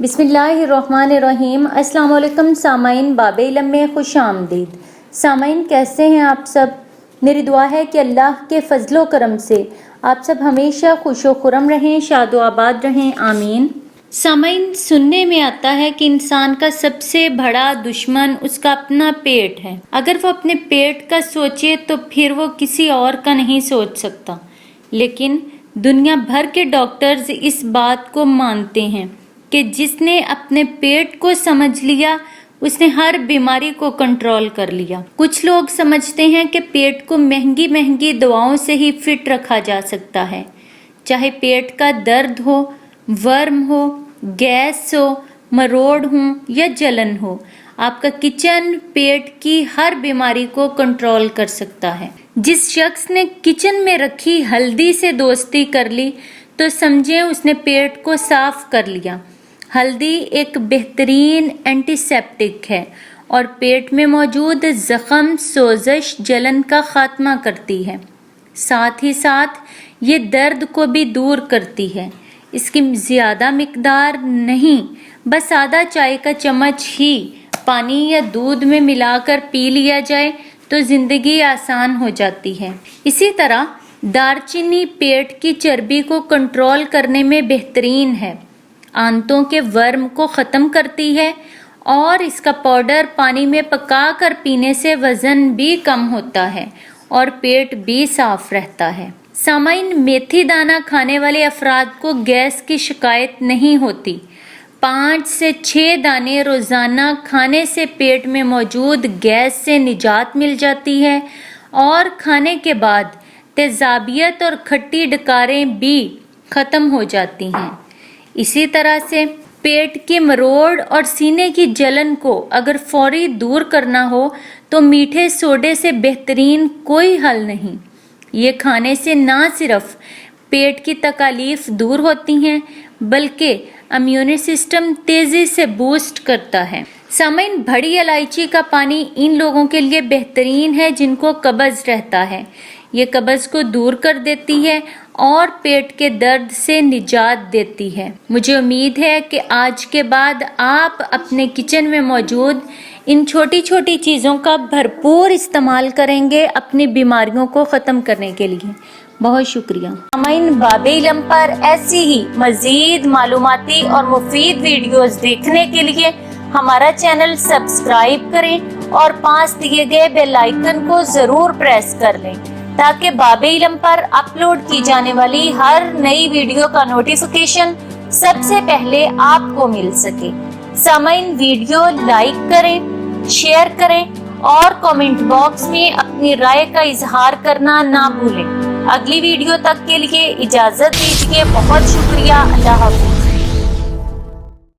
बिस्मिल्लाहिर्रहमानिर्रहीम। अस्सलाम वालेकुम सामाइन, बाब इल्म में खुश आमदीद। सामाइन, कैसे हैं आप सब? मेरी दुआ है कि अल्लाह के फजलो करम से आप सब हमेशा खुशो खुरम रहें, शादो आबाद रहें, आमीन। सामाइन, सुनने में आता है कि इंसान का सबसे बड़ा दुश्मन उसका अपना पेट है। अगर वो अपने पेट का सोचे तो फिर वो किसी और का नहीं सोच सकता। लेकिन दुनिया भर के डॉक्टर्स इस बात को मानते हैं कि जिसने अपने पेट को समझ लिया उसने हर बीमारी को कंट्रोल कर लिया। कुछ लोग समझते हैं कि पेट को महंगी महंगी दवाओं से ही फिट रखा जा सकता है। चाहे पेट का दर्द हो, वर्म हो, गैस हो, मरोड़ हो या जलन हो, आपका किचन पेट की हर बीमारी को कंट्रोल कर सकता है। जिस शख्स ने किचन में रखी हल्दी से दोस्ती कर ली तो समझे उसने पेट को साफ कर लिया। हल्दी एक बेहतरीन एंटीसेप्टिक है और पेट में मौजूद जख्म, सोजश, जलन का खात्मा करती है। साथ ही साथ ये दर्द को भी दूर करती है। इसकी ज़्यादा मिकदार नहीं, बस आधा चाय का चम्मच ही पानी या दूध में मिलाकर पी लिया जाए तो ज़िंदगी आसान हो जाती है। इसी तरह दालचीनी पेट की चर्बी को कंट्रोल करने में बेहतरीन है, आंतों के वर्म को ख़त्म करती है और इसका पाउडर पानी में पकाकर पीने से वज़न भी कम होता है और पेट भी साफ रहता है। सामाइन, मेथी दाना खाने वाले अफराद को गैस की शिकायत नहीं होती। 5 से 6 दाने रोज़ाना खाने से पेट में मौजूद गैस से निजात मिल जाती है और खाने के बाद तेज़ाबियत और खट्टी डकारें भी ख़त्म हो जाती हैं। इसी तरह से पेट के मरोड़ और सीने की जलन को अगर फौरी दूर करना हो तो मीठे सोडे से बेहतरीन कोई हल नहीं। ये खाने से ना सिर्फ पेट की तकलीफ दूर होती हैं बल्कि इम्यून सिस्टम तेज़ी से बूस्ट करता है। सामाइन, बड़ी इलायची का पानी इन लोगों के लिए बेहतरीन है जिनको कब्ज़ रहता है। ये कब्ज़ को दूर कर देती है और पेट के दर्द से निजात देती है। मुझे उम्मीद है कि आज के बाद आप अपने किचन में मौजूद इन छोटी छोटी चीज़ों का भरपूर इस्तेमाल करेंगे अपनी बीमारियों को ख़त्म करने के लिए। बहुत शुक्रिया। सामाइन, बाब इल्म पर ऐसी ही मज़ीद मालूमाती और मुफीद वीडियोस देखने के लिए हमारा चैनल सब्सक्राइब करें और पास दिए गए बेल आइकन को ज़रूर प्रेस कर लें ताकि बाब इल्म पर अपलोड की जाने वाली हर नई वीडियो का नोटिफिकेशन सबसे पहले आपको मिल सके। सामाइन, वीडियो लाइक करें, शेयर करें और कमेंट बॉक्स में अपनी राय का इजहार करना ना भूलें। अगली वीडियो तक के लिए इजाज़त दीजिए। बहुत शुक्रिया। अल्लाह हाफ़िज़।